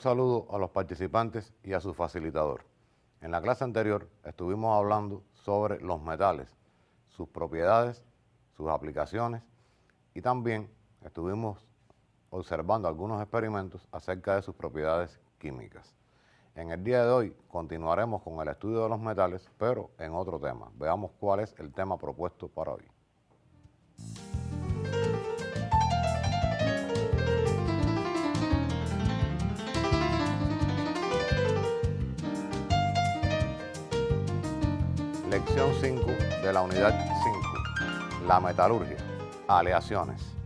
saludo a los participantes y a su facilitador. En la clase anterior estuvimos hablando sobre los metales, sus propiedades, sus aplicaciones y también estuvimos observando algunos experimentos acerca de sus propiedades químicas. En el día de hoy continuaremos con el estudio de los metales, pero en otro tema. Veamos cuál es el tema propuesto para hoy. Lección 5 de la unidad 5, la metalurgia, aleaciones.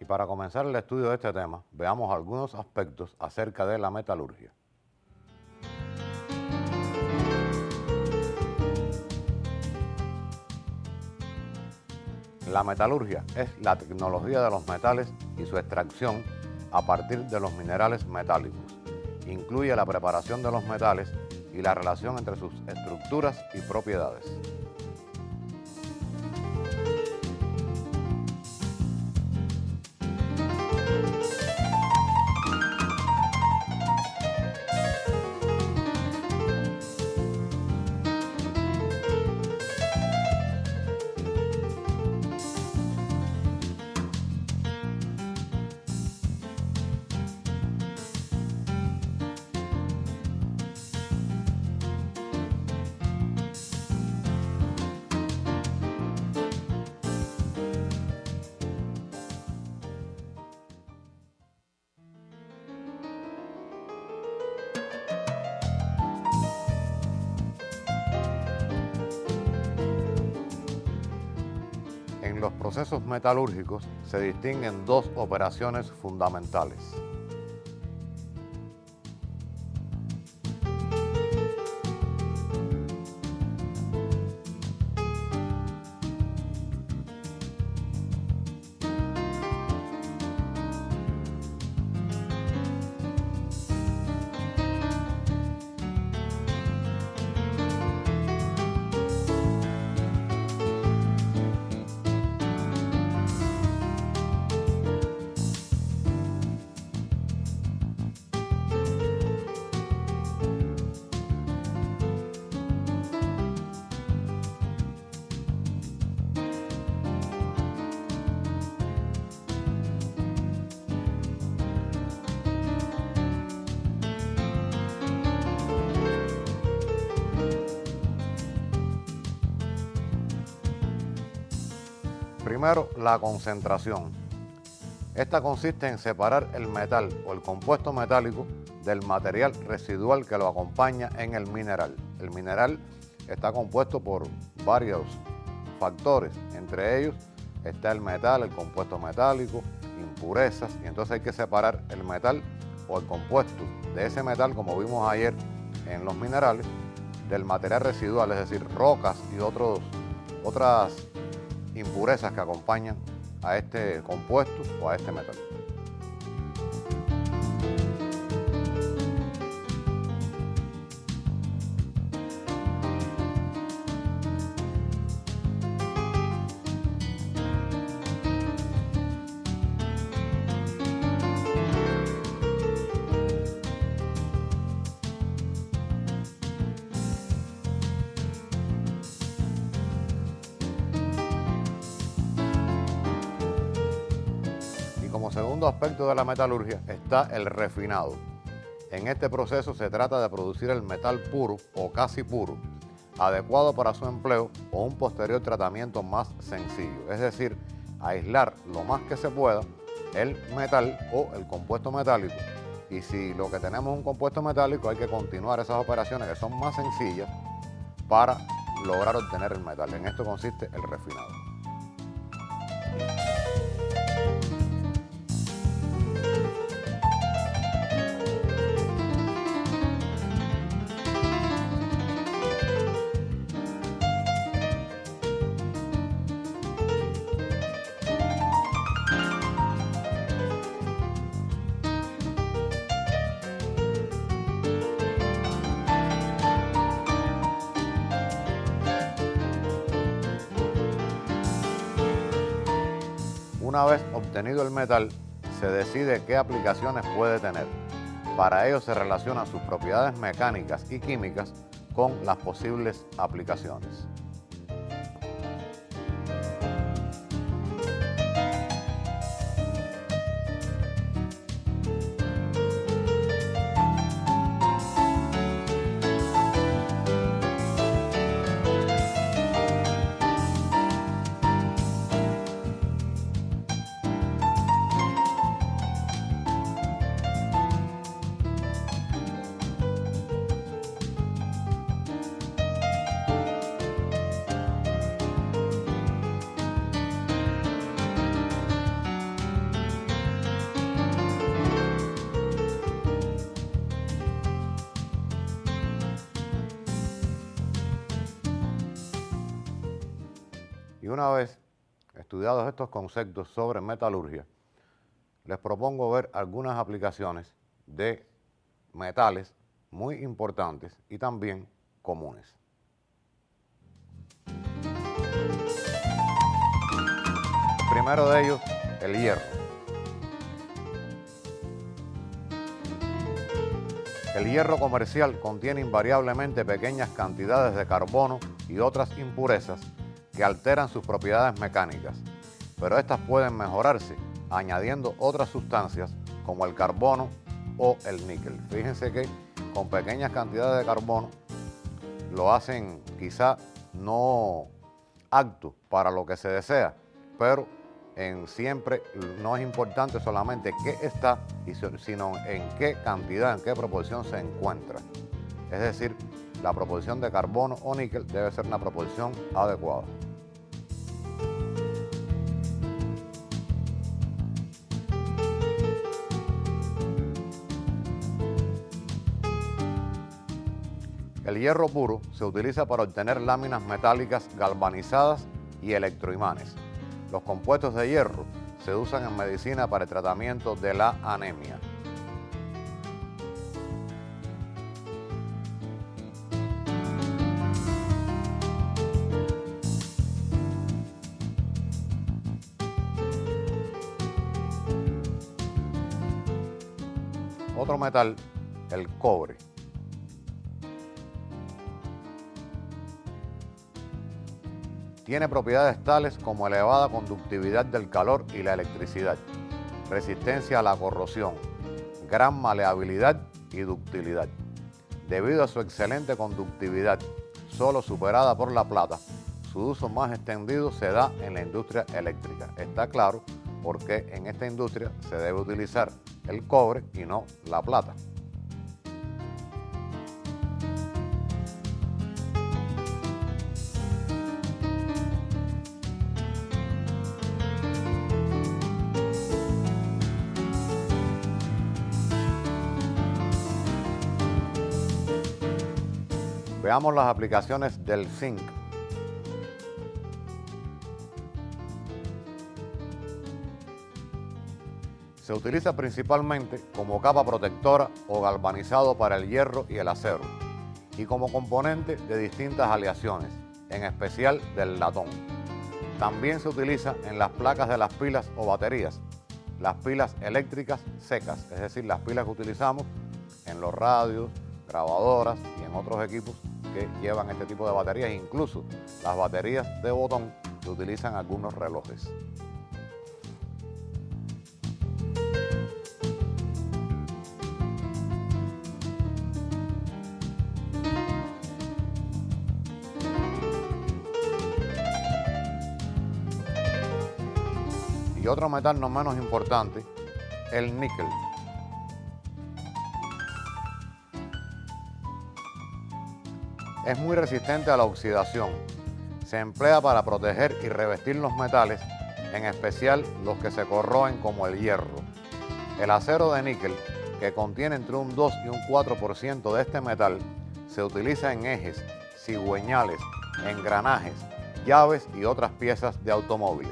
Para comenzar el estudio de este tema, veamos algunos aspectos acerca de la metalurgia. La metalurgia es la tecnología de los metales y su extracción a partir de los minerales metálicos. Incluye la preparación de los metales y la relación entre sus estructuras y propiedades. En los procesos metalúrgicos se distinguen dos operaciones fundamentales. Primero, la concentración. Esta consiste en separar el metal o el compuesto metálico del material residual que lo acompaña en el mineral. El mineral está compuesto por varios factores, entre ellos está el metal, el compuesto metálico, impurezas, y entonces hay que separar el metal o el compuesto de ese metal, como vimos ayer en los minerales, del material residual, es decir, rocas y otras impurezas que acompañan a este compuesto o a este metal. Como segundo aspecto de la metalurgia está el refinado. En este proceso se trata de producir el metal puro o casi puro adecuado para su empleo o un posterior tratamiento más sencillo. Es decir, aislar lo más que se pueda el metal o el compuesto metálico. Y si lo que tenemos es un compuesto metálico, hay que continuar esas operaciones que son más sencillas para lograr obtener el metal. En esto consiste el refinado. Una vez obtenido el metal, se decide qué aplicaciones puede tener. Para ello se relacionan sus propiedades mecánicas y químicas con las posibles aplicaciones. Y una vez estudiados estos conceptos sobre metalurgia, les propongo ver algunas aplicaciones de metales muy importantes y también comunes. Primero de ellos, el hierro. El hierro comercial contiene invariablemente pequeñas cantidades de carbono y otras impurezas que alteran sus propiedades mecánicas, pero estas pueden mejorarse añadiendo otras sustancias como el carbono o el níquel. Fíjense que con pequeñas cantidades de carbono lo hacen quizá no apto para lo que se desea, pero siempre no es importante solamente qué está, sino en qué cantidad, en qué proporción se encuentra. Es decir, la proporción de carbono o níquel debe ser una proporción adecuada. El hierro puro se utiliza para obtener láminas metálicas galvanizadas y electroimanes. Los compuestos de hierro se usan en medicina para el tratamiento de la anemia. Otro metal, el cobre. Tiene propiedades tales como elevada conductividad del calor y la electricidad, resistencia a la corrosión, gran maleabilidad y ductilidad. Debido a su excelente conductividad, solo superada por la plata, su uso más extendido se da en la industria eléctrica. Está claro por qué en esta industria se debe utilizar el cobre y no la plata. Veamos las aplicaciones del zinc. Se utiliza principalmente como capa protectora o galvanizado para el hierro y el acero y como componente de distintas aleaciones, en especial del latón. También se utiliza en las placas de las pilas o baterías, las pilas eléctricas secas, es decir, las pilas que utilizamos en los radios, grabadoras y en otros equipos que llevan este tipo de baterías, incluso las baterías de botón que utilizan algunos relojes. Y otro metal no menos importante, el níquel. Es muy resistente a la oxidación. Se emplea para proteger y revestir los metales, en especial los que se corroen como el hierro. El acero de níquel, que contiene entre un 2 y un 4% de este metal, se utiliza en ejes, cigüeñales, engranajes, llaves y otras piezas de automóviles.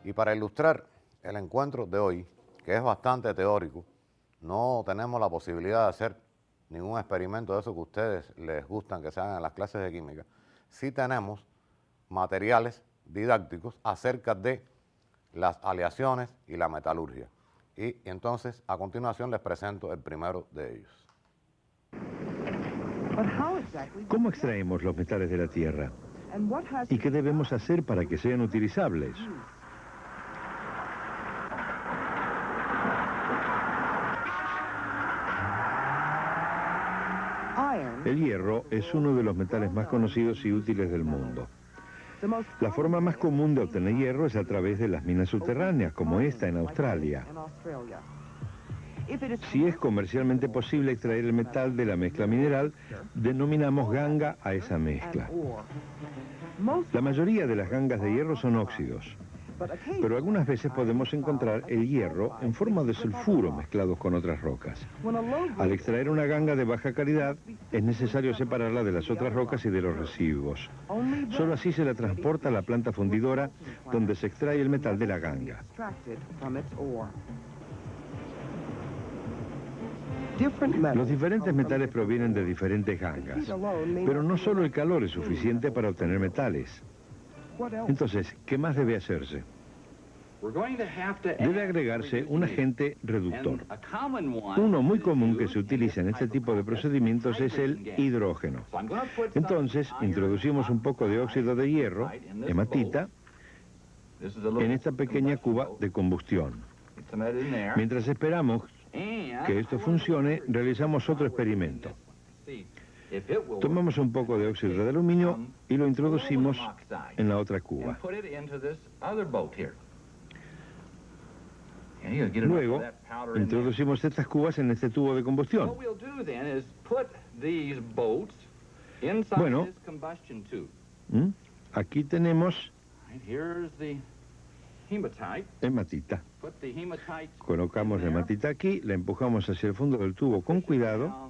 Y para ilustrar el encuentro de hoy, que es bastante teórico, no tenemos la posibilidad de hacer ningún experimento de eso que a ustedes les gustan que se hagan en las clases de química. Sí tenemos materiales didácticos acerca de las aleaciones y la metalurgia. Y entonces, a continuación, les presento el primero de ellos. ¿Cómo extraemos los metales de la Tierra? ¿Y qué debemos hacer para que sean utilizables? El hierro es uno de los metales más conocidos y útiles del mundo. La forma más común de obtener hierro es a través de las minas subterráneas, como esta en Australia. Si es comercialmente posible extraer el metal de la mezcla mineral, denominamos ganga a esa mezcla. La mayoría de las gangas de hierro son óxidos, pero algunas veces podemos encontrar el hierro en forma de sulfuro mezclados con otras rocas. Al extraer una ganga de baja calidad, es necesario separarla de las otras rocas y de los residuos. Solo así se la transporta a la planta fundidora, donde se extrae el metal de la ganga. Los diferentes metales provienen de diferentes gangas, pero no solo el calor es suficiente para obtener metales. Entonces, ¿qué más debe hacerse? Debe agregarse un agente reductor. Uno muy común que se utiliza en este tipo de procedimientos es el hidrógeno. Entonces, introducimos un poco de óxido de hierro, hematita, en esta pequeña cuba de combustión. Mientras esperamos que esto funcione, realizamos otro experimento. Tomamos un poco de óxido de aluminio y lo introducimos en la otra cuba. Luego, introducimos estas cubas en este tubo de combustión. Bueno, aquí tenemos hematita. Colocamos la hematita aquí, la empujamos hacia el fondo del tubo con cuidado.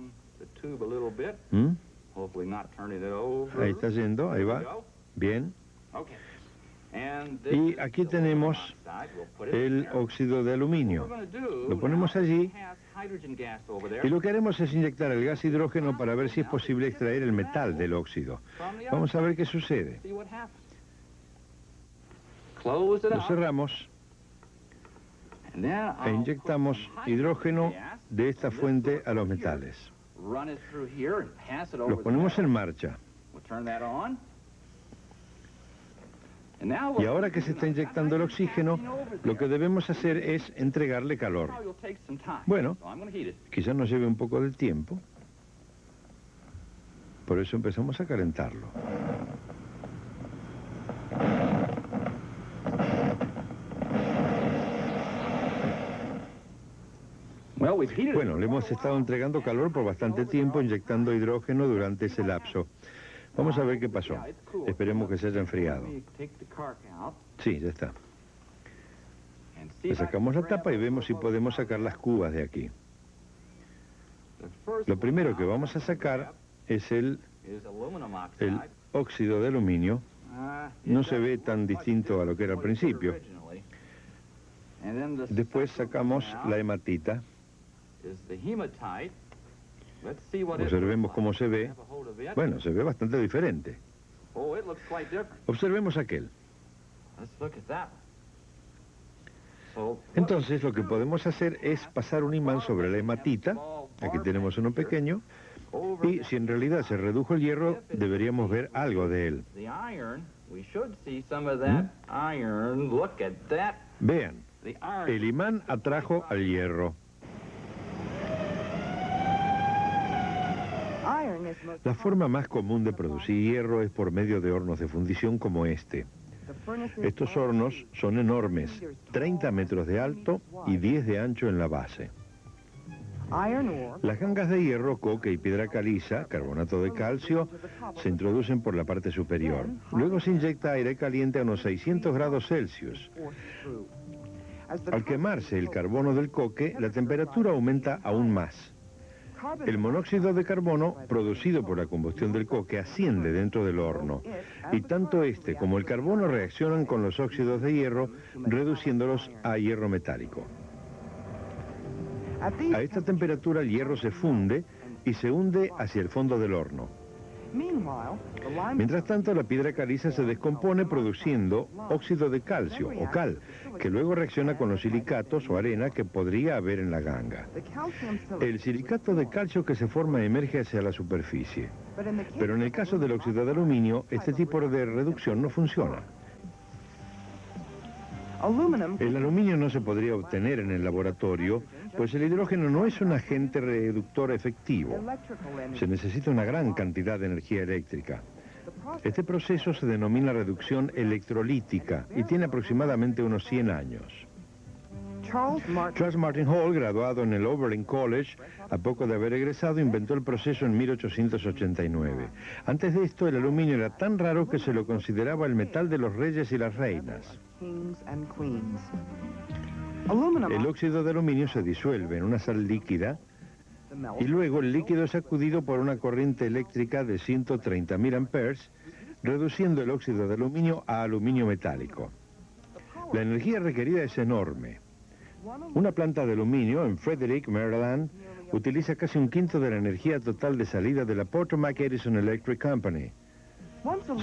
Ahí está yendo, ahí va. Bien. Y aquí tenemos el óxido de aluminio. Lo ponemos allí y lo que haremos es inyectar el gas hidrógeno para ver si es posible extraer el metal del óxido. Vamos a ver qué sucede. Lo cerramos e inyectamos hidrógeno de esta fuente a los metales. Los ponemos en marcha. Y ahora que se está inyectando el oxígeno, lo que debemos hacer es entregarle calor. Bueno, quizás nos lleve un poco de tiempo. Por eso empezamos a calentarlo. Bueno, le hemos estado entregando calor por bastante tiempo, inyectando hidrógeno durante ese lapso. Vamos a ver qué pasó. Esperemos que se haya enfriado. Sí, ya está. Le sacamos la tapa y vemos si podemos sacar las cubas de aquí. Lo primero que vamos a sacar es el óxido de aluminio. No se ve tan distinto a lo que era al principio. Después sacamos la hematita. Observemos cómo se ve. Bueno, se ve bastante diferente. Observemos aquel. Entonces, lo que podemos hacer es pasar un imán sobre la hematita. Aquí tenemos uno pequeño. Y si en realidad se redujo el hierro, deberíamos ver algo de él. Vean, el imán atrajo al hierro. La forma más común de producir hierro es por medio de hornos de fundición como este. Estos hornos son enormes, 30 metros de alto y 10 de ancho en la base. Las gangas de hierro, coque y piedra caliza, carbonato de calcio, se introducen por la parte superior. Luego se inyecta aire caliente a unos 600 grados Celsius. Al quemarse el carbono del coque, la temperatura aumenta aún más. El monóxido de carbono, producido por la combustión del coque, asciende dentro del horno, y tanto este como el carbono reaccionan con los óxidos de hierro, reduciéndolos a hierro metálico. A esta temperatura el hierro se funde y se hunde hacia el fondo del horno. Mientras tanto, la piedra caliza se descompone produciendo óxido de calcio o cal, que luego reacciona con los silicatos o arena que podría haber en la ganga. El silicato de calcio que se forma emerge hacia la superficie. Pero en el caso del óxido de aluminio, este tipo de reducción no funciona. El aluminio no se podría obtener en el laboratorio, pues el hidrógeno no es un agente reductor efectivo. Se necesita una gran cantidad de energía eléctrica. Este proceso se denomina reducción electrolítica y tiene aproximadamente unos 100 años. Charles Martin Hall, graduado en el Oberlin College, a poco de haber egresado, inventó el proceso en 1889. Antes de esto, el aluminio era tan raro que se lo consideraba el metal de los reyes y las reinas. El óxido de aluminio se disuelve en una sal líquida y luego el líquido es sacudido por una corriente eléctrica de 130.000 amperes, reduciendo el óxido de aluminio a aluminio metálico. La energía requerida es enorme. Una planta de aluminio en Frederick, Maryland, utiliza casi un quinto de la energía total de salida de la Potomac Edison Electric Company.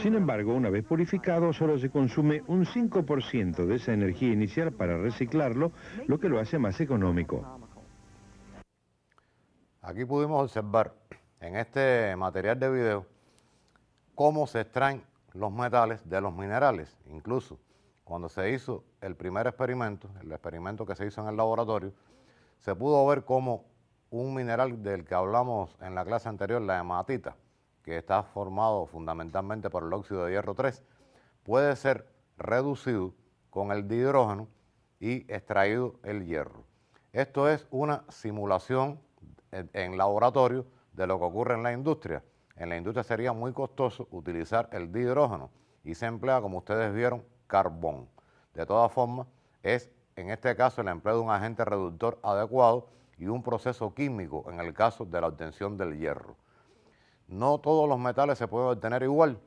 Sin embargo, una vez purificado, solo se consume un 5% de esa energía inicial para reciclarlo, lo que lo hace más económico. Aquí pudimos observar en este material de video cómo se extraen los metales de los minerales. Incluso cuando se hizo el primer experimento, el experimento que se hizo en el laboratorio, se pudo ver cómo un mineral del que hablamos en la clase anterior, la hematita, que está formado fundamentalmente por el óxido de hierro 3, puede ser reducido con el dihidrógeno y extraído el hierro. Esto es una simulación en laboratorio de lo que ocurre en la industria. En la industria sería muy costoso utilizar el dihidrógeno y se emplea, como ustedes vieron, carbón. De todas formas, es en este caso el empleo de un agente reductor adecuado y un proceso químico en el caso de la obtención del hierro. No todos los metales se pueden obtener igual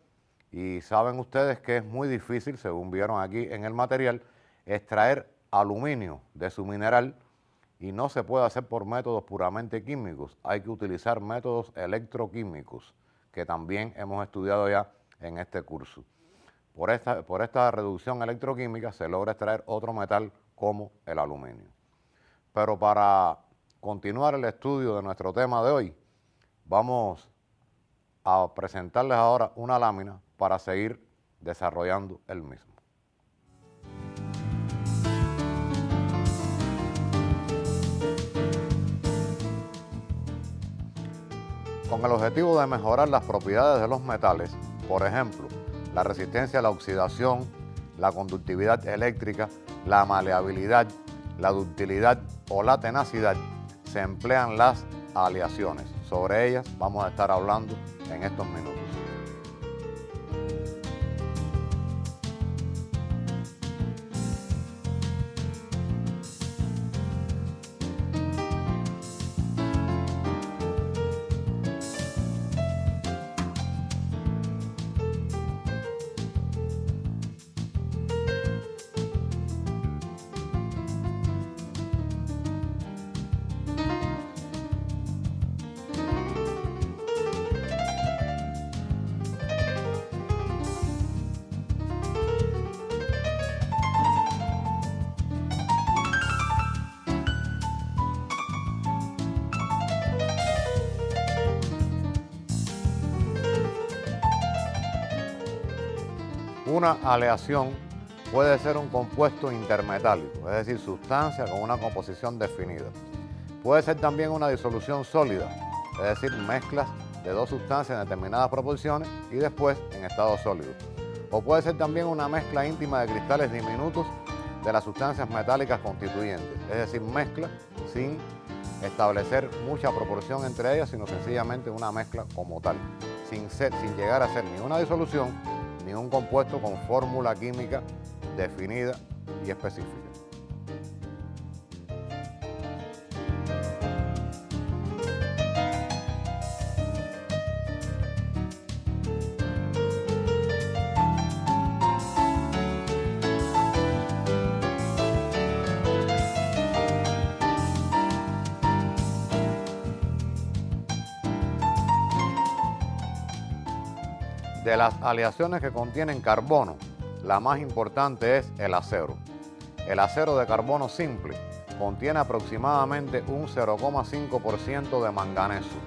y saben ustedes que es muy difícil, según vieron aquí en el material, extraer aluminio de su mineral y no se puede hacer por métodos puramente químicos. Hay que utilizar métodos electroquímicos que también hemos estudiado ya en este curso. Por esta reducción electroquímica se logra extraer otro metal como el aluminio. Pero para continuar el estudio de nuestro tema de hoy, vamos a presentarles ahora una lámina para seguir desarrollando el mismo. Con el objetivo de mejorar las propiedades de los metales, por ejemplo, la resistencia a la oxidación, la conductividad eléctrica, la maleabilidad, la ductilidad o la tenacidad, se emplean las aleaciones. Sobre ellas vamos a estar hablando en estos minutos. Una aleación puede ser un compuesto intermetálico, es decir, sustancia con una composición definida. Puede ser también una disolución sólida, es decir, mezclas de dos sustancias en determinadas proporciones y después en estado sólido. O puede ser también una mezcla íntima de cristales diminutos de las sustancias metálicas constituyentes, es decir, mezcla sin establecer mucha proporción entre ellas, sino sencillamente una mezcla como tal, sin llegar a ser ni una disolución ni un compuesto con fórmula química definida y específica. De las aleaciones que contienen carbono, la más importante es el acero. El acero de carbono simple contiene aproximadamente un 0,5% de manganeso,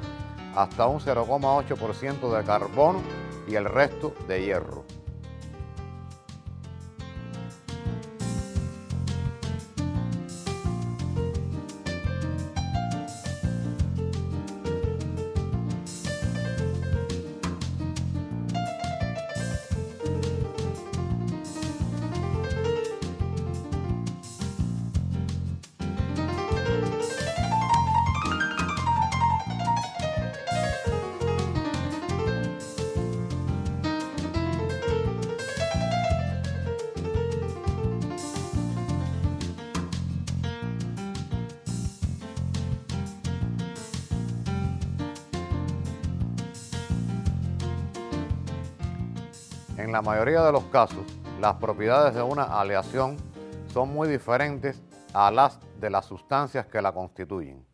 hasta un 0,8% de carbono y el resto de hierro. En la mayoría de los casos, las propiedades de una aleación son muy diferentes a las de las sustancias que la constituyen.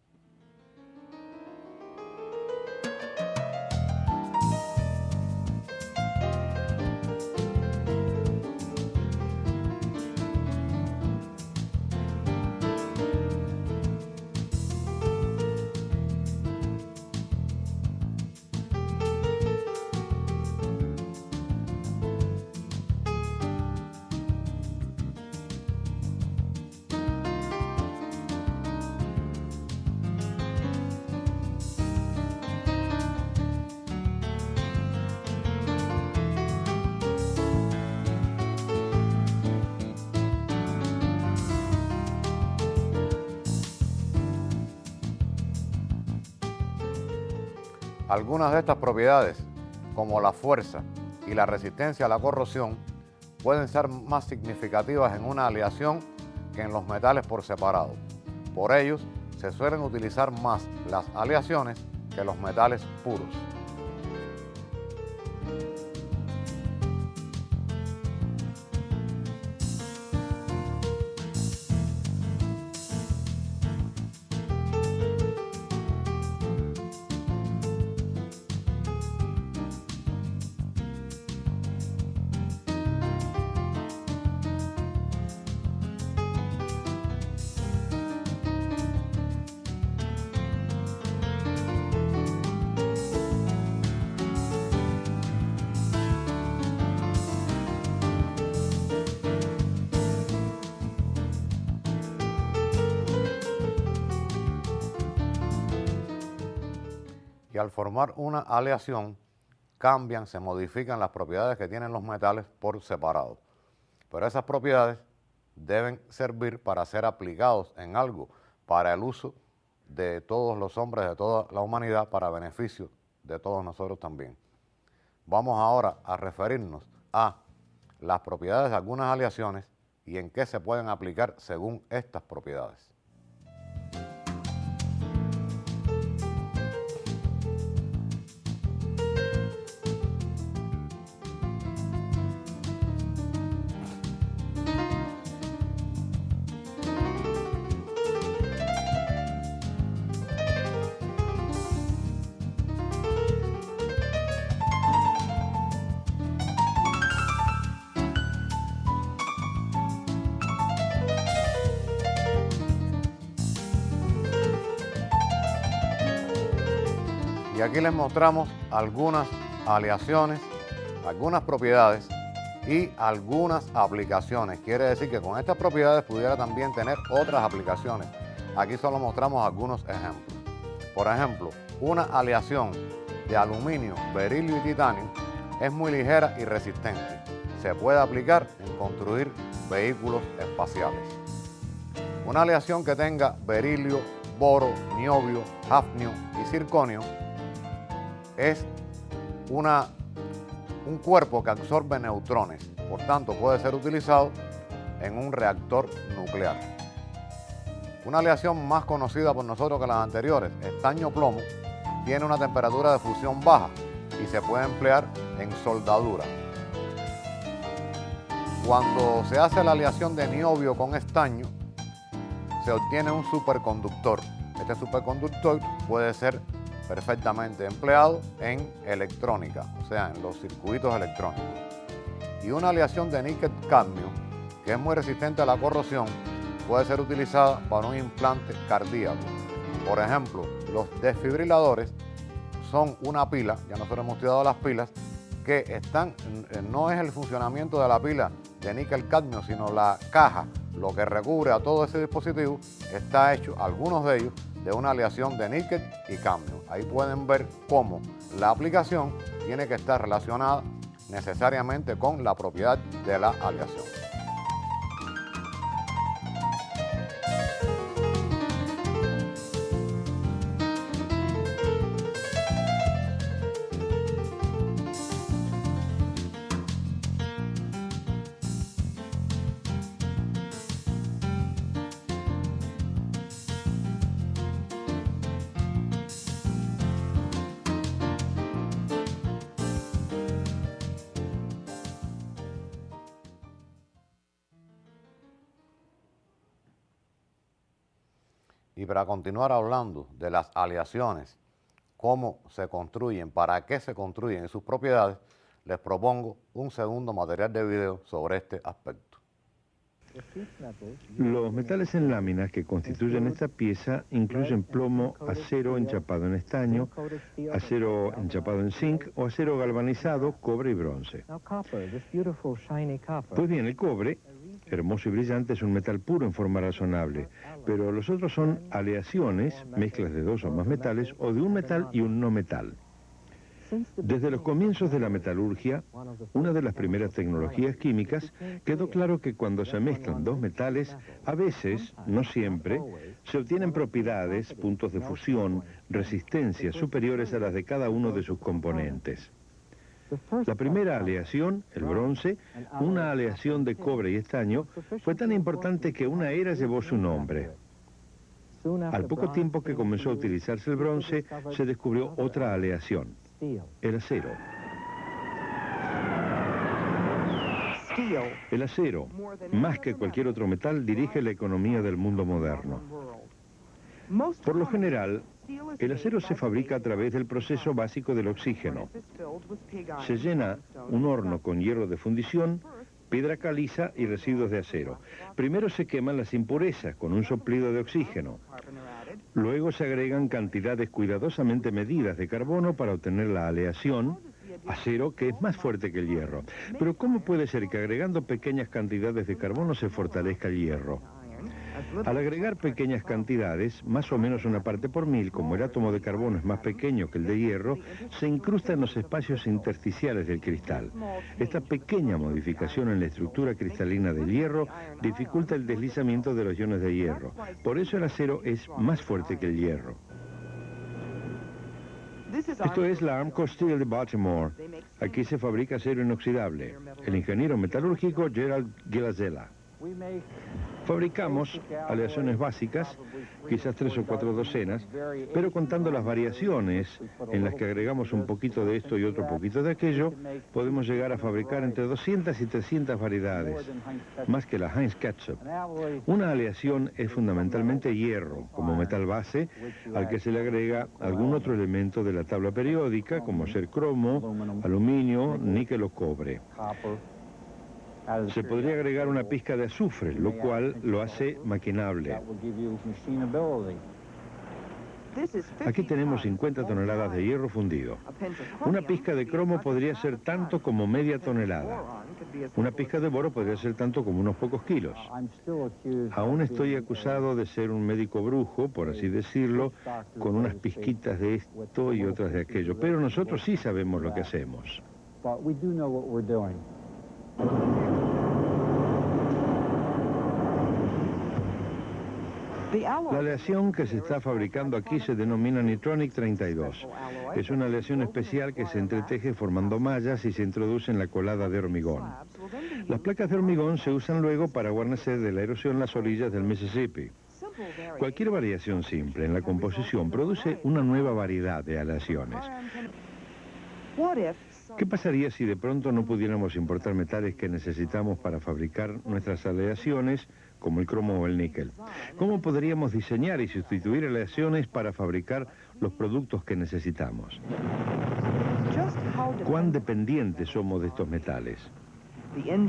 Algunas de estas propiedades, como la fuerza y la resistencia a la corrosión, pueden ser más significativas en una aleación que en los metales por separado. Por ello, se suelen utilizar más las aleaciones que los metales puros. Y al formar una aleación, cambian, se modifican las propiedades que tienen los metales por separado. Pero esas propiedades deben servir para ser aplicados en algo, para el uso de todos los hombres, de toda la humanidad, para beneficio de todos nosotros también. Vamos ahora a referirnos a las propiedades de algunas aleaciones y en qué se pueden aplicar según estas propiedades. Y aquí les mostramos algunas aleaciones, algunas propiedades y algunas aplicaciones. Quiere decir que con estas propiedades pudiera también tener otras aplicaciones. Aquí solo mostramos algunos ejemplos. Por ejemplo, una aleación de aluminio, berilio y titanio es muy ligera y resistente. Se puede aplicar en construir vehículos espaciales. Una aleación que tenga berilio, boro, niobio, hafnio y circonio es un cuerpo que absorbe neutrones, por tanto puede ser utilizado en un reactor nuclear. Una aleación más conocida por nosotros que las anteriores, estaño-plomo, tiene una temperatura de fusión baja y se puede emplear en soldadura. Cuando se hace la aleación de niobio con estaño, se obtiene un superconductor. Este superconductor puede ser perfectamente empleado en electrónica, o sea, en los circuitos electrónicos. Y una aleación de níquel-cadmio, que es muy resistente a la corrosión, puede ser utilizada para un implante cardíaco. Por ejemplo, los desfibriladores son una pila, ya nosotros hemos estudiado las pilas, que no es el funcionamiento de la pila de níquel-cadmio, sino la caja, lo que recubre a todo ese dispositivo, está hecho, algunos de ellos, de una aleación de níquel y cadmio. Ahí pueden ver cómo la aplicación tiene que estar relacionada necesariamente con la propiedad de la aleación. Y para continuar hablando de las aleaciones, cómo se construyen, para qué se construyen y sus propiedades, les propongo un segundo material de video sobre este aspecto. Los metales en láminas que constituyen esta pieza incluyen plomo, acero enchapado en estaño, acero enchapado en zinc o acero galvanizado, cobre y bronce. Pues bien, el cobre, hermoso y brillante, es un metal puro en forma razonable, pero los otros son aleaciones, mezclas de dos o más metales, o de un metal y un no metal. Desde los comienzos de la metalurgia, una de las primeras tecnologías químicas, quedó claro que cuando se mezclan dos metales, a veces, no siempre, se obtienen propiedades, puntos de fusión, resistencias superiores a las de cada uno de sus componentes. La primera aleación, el bronce, una aleación de cobre y estaño, fue tan importante que una era llevó su nombre. Al poco tiempo que comenzó a utilizarse el bronce, se descubrió otra aleación, el acero. El acero, más que cualquier otro metal, dirige la economía del mundo moderno. Por lo general, el acero se fabrica a través del proceso básico del oxígeno. Se llena un horno con hierro de fundición, piedra caliza y residuos de acero. Primero se queman las impurezas con un soplido de oxígeno. Luego se agregan cantidades cuidadosamente medidas de carbono para obtener la aleación, acero, que es más fuerte que el hierro. Pero ¿cómo puede ser que agregando pequeñas cantidades de carbono se fortalezca el hierro? Al agregar pequeñas cantidades, más o menos una parte por mil, como el átomo de carbono es más pequeño que el de hierro, se incrusta en los espacios intersticiales del cristal. Esta pequeña modificación en la estructura cristalina del hierro dificulta el deslizamiento de los iones de hierro. Por eso el acero es más fuerte que el hierro. Esto es la Armco Steel de Baltimore. Aquí se fabrica acero inoxidable. El ingeniero metalúrgico Gerald Gilazella. Fabricamos aleaciones básicas, quizás 3 o 4 docenas, pero contando las variaciones en las que agregamos un poquito de esto y otro poquito de aquello, podemos llegar a fabricar entre 200 y 300 variedades, más que la Heinz Ketchup. Una aleación es fundamentalmente hierro, como metal base, al que se le agrega algún otro elemento de la tabla periódica, como ser cromo, aluminio, níquel o cobre. Se podría agregar una pizca de azufre, lo cual lo hace maquinable. Aquí tenemos 50 toneladas de hierro fundido. Una pizca de cromo podría ser tanto como media tonelada. Una pizca de boro podría ser tanto como unos pocos kilos. Aún estoy acusado de ser un médico brujo, por así decirlo, con unas pizquitas de esto y otras de aquello. Pero nosotros sí sabemos lo que hacemos. La aleación que se está fabricando aquí se denomina Nitronic 32. Es una aleación especial que se entreteje formando mallas y se introduce en la colada de hormigón. Las placas de hormigón se usan luego para guarnecer de la erosión las orillas del Mississippi. Cualquier variación simple en la composición produce una nueva variedad de aleaciones. ¿Qué pasaría si de pronto no pudiéramos importar metales que necesitamos para fabricar nuestras aleaciones, como el cromo o el níquel? ¿Cómo podríamos diseñar y sustituir aleaciones para fabricar los productos que necesitamos? ¿Cuán dependientes somos de estos metales?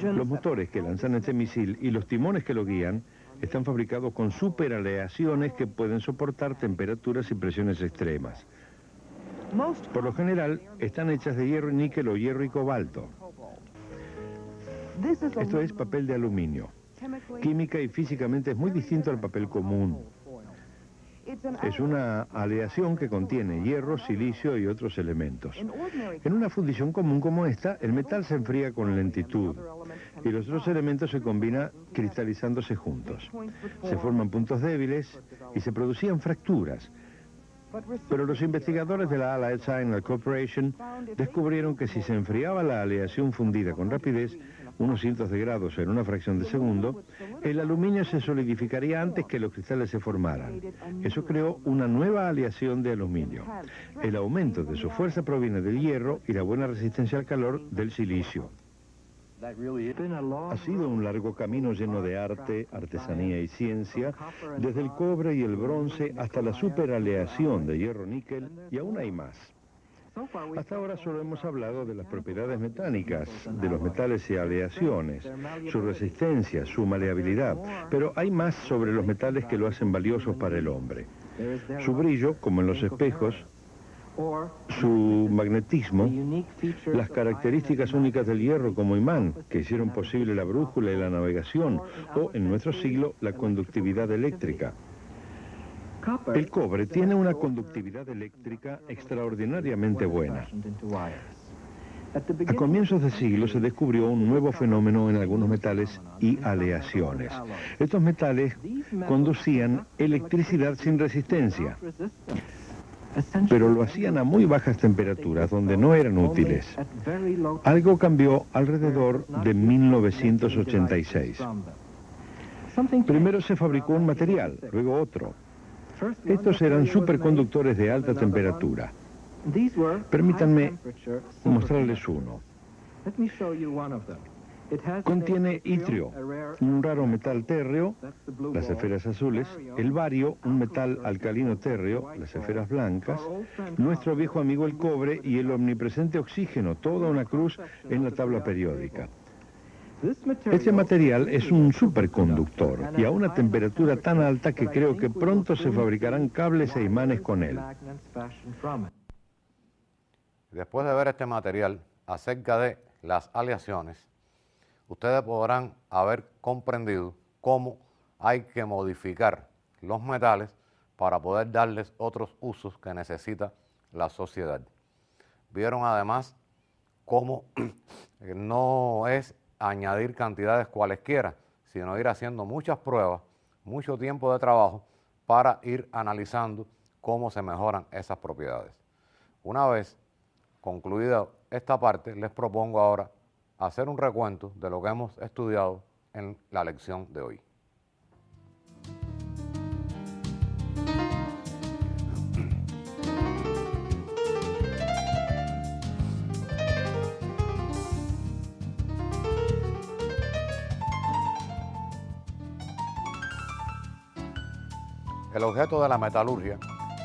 Los motores que lanzan este misil y los timones que lo guían están fabricados con superaleaciones que pueden soportar temperaturas y presiones extremas. Por lo general, están hechas de hierro y níquel o hierro y cobalto. Esto es papel de aluminio. Química y físicamente es muy distinto al papel común. Es una aleación que contiene hierro, silicio y otros elementos. En una fundición común como esta, el metal se enfría con lentitud y los otros elementos se combinan cristalizándose juntos. Se forman puntos débiles y se producían fracturas. Pero los investigadores de la Allied Signal Corporation descubrieron que si se enfriaba la aleación fundida con rapidez, unos cientos de grados en una fracción de segundo, el aluminio se solidificaría antes que los cristales se formaran. Eso creó una nueva aleación de aluminio. El aumento de su fuerza proviene del hierro y la buena resistencia al calor del silicio. Ha sido un largo camino lleno de arte, artesanía y ciencia, desde el cobre y el bronce hasta la superaleación de hierro-níquel, y aún hay más. Hasta ahora solo hemos hablado de las propiedades mecánicas de los metales y aleaciones, su resistencia, su maleabilidad, pero hay más sobre los metales que lo hacen valiosos para el hombre. Su brillo, como en los espejos, su magnetismo, las características únicas del hierro como imán, que hicieron posible la brújula y la navegación, o, en nuestro siglo, la conductividad eléctrica. El cobre tiene una conductividad eléctrica extraordinariamente buena. A comienzos de siglo se descubrió un nuevo fenómeno en algunos metales y aleaciones. Estos metales conducían electricidad sin resistencia, pero lo hacían a muy bajas temperaturas, donde no eran útiles. Algo cambió alrededor de 1986. Primero se fabricó un material, luego otro. Estos eran superconductores de alta temperatura. Permítanme mostrarles uno. Contiene itrio, un raro metal térreo, las esferas azules, el bario, un metal alcalino térreo, las esferas blancas, nuestro viejo amigo el cobre y el omnipresente oxígeno, toda una cruz en la tabla periódica. Este material es un superconductor y a una temperatura tan alta que creo que pronto se fabricarán cables e imanes con él. Después de ver este material acerca de las aleaciones, ustedes podrán haber comprendido cómo hay que modificar los metales para poder darles otros usos que necesita la sociedad. Vieron además cómo no es añadir cantidades cualesquiera, sino ir haciendo muchas pruebas, mucho tiempo de trabajo para ir analizando cómo se mejoran esas propiedades. Una vez concluida esta parte, les propongo ahora hacer un recuento de lo que hemos estudiado en la lección de hoy. El objeto de la metalurgia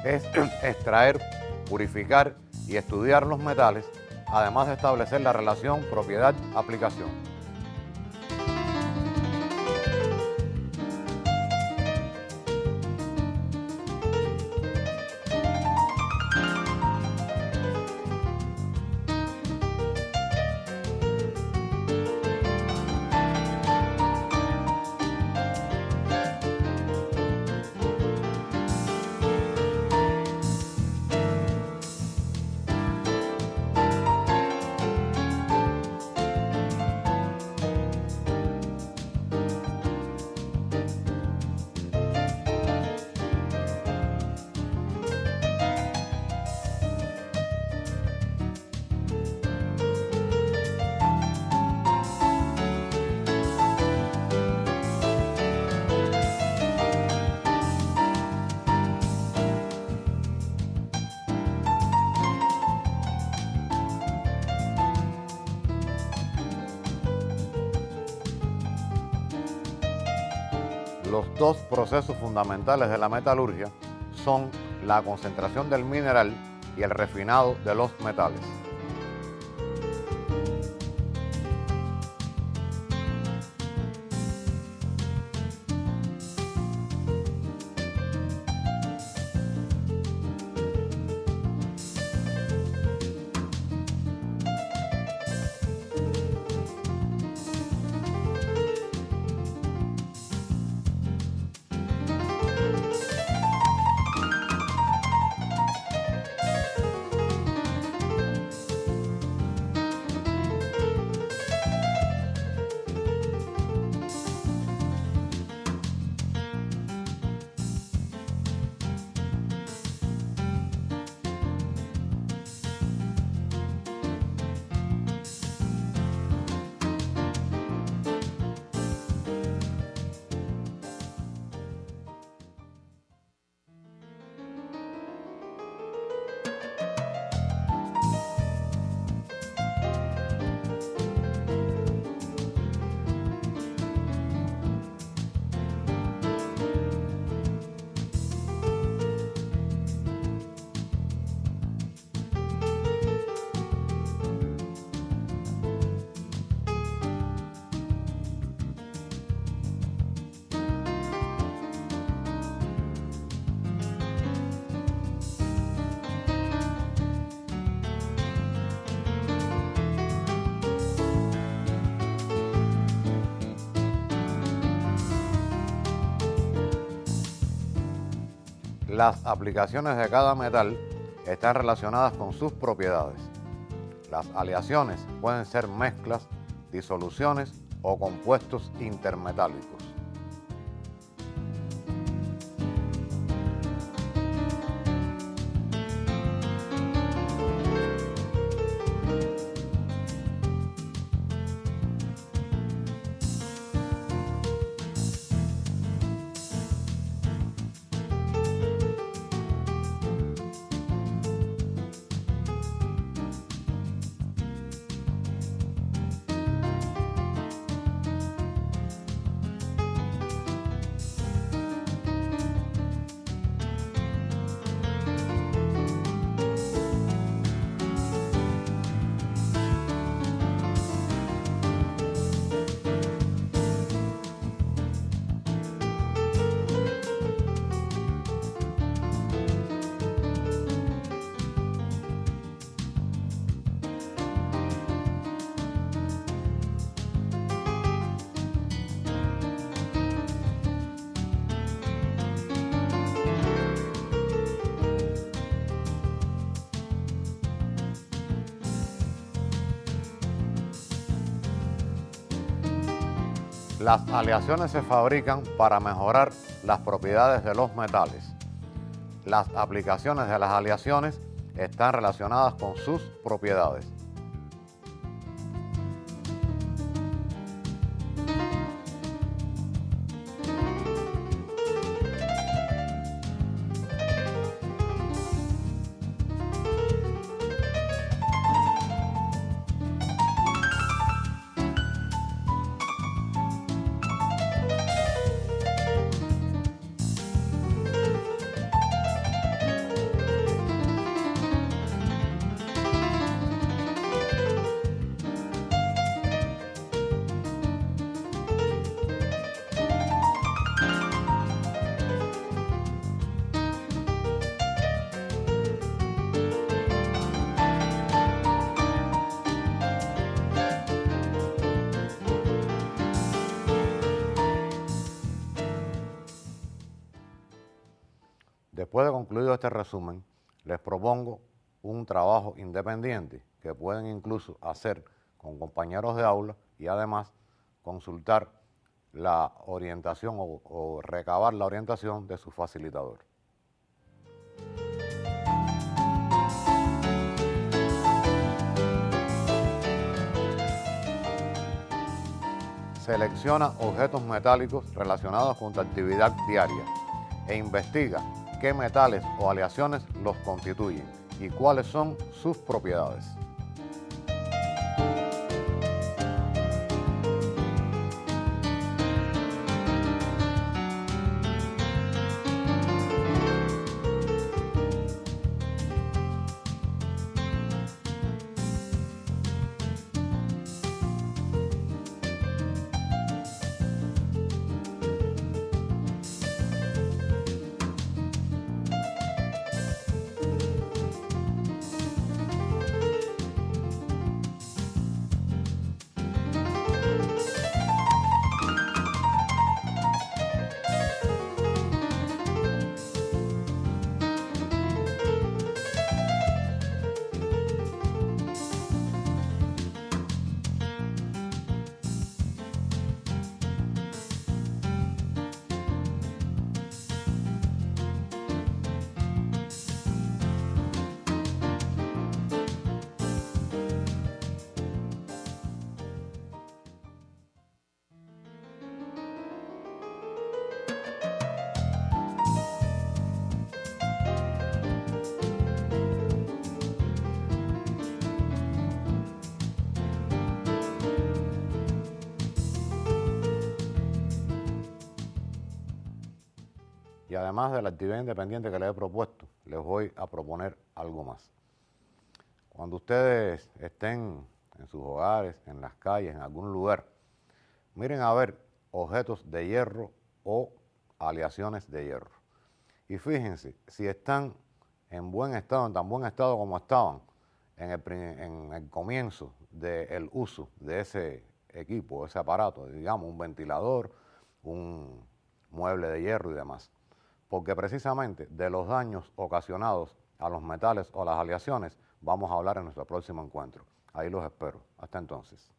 es extraer, purificar y estudiar los metales, además de establecer la relación propiedad-aplicación. Los dos procesos fundamentales de la metalurgia son la concentración del mineral y el refinado de los metales. Las aplicaciones de cada metal están relacionadas con sus propiedades. Las aleaciones pueden ser mezclas, disoluciones o compuestos intermetálicos. Las aleaciones se fabrican para mejorar las propiedades de los metales. Las aplicaciones de las aleaciones están relacionadas con sus propiedades. Después de concluido este resumen, les propongo un trabajo independiente que pueden incluso hacer con compañeros de aula y además consultar la orientación o recabar la orientación de su facilitador. Selecciona objetos metálicos relacionados con tu actividad diaria e investiga qué metales o aleaciones los constituyen y cuáles son sus propiedades. Y además de la actividad independiente que les he propuesto, les voy a proponer algo más. Cuando ustedes estén en sus hogares, en las calles, en algún lugar, miren a ver objetos de hierro o aleaciones de hierro. Y fíjense, si están en buen estado, en tan buen estado como estaban en el comienzo del uso de ese equipo, ese aparato, digamos, un ventilador, un mueble de hierro y demás. Porque precisamente de los daños ocasionados a los metales o las aleaciones vamos a hablar en nuestro próximo encuentro. Ahí los espero. Hasta entonces.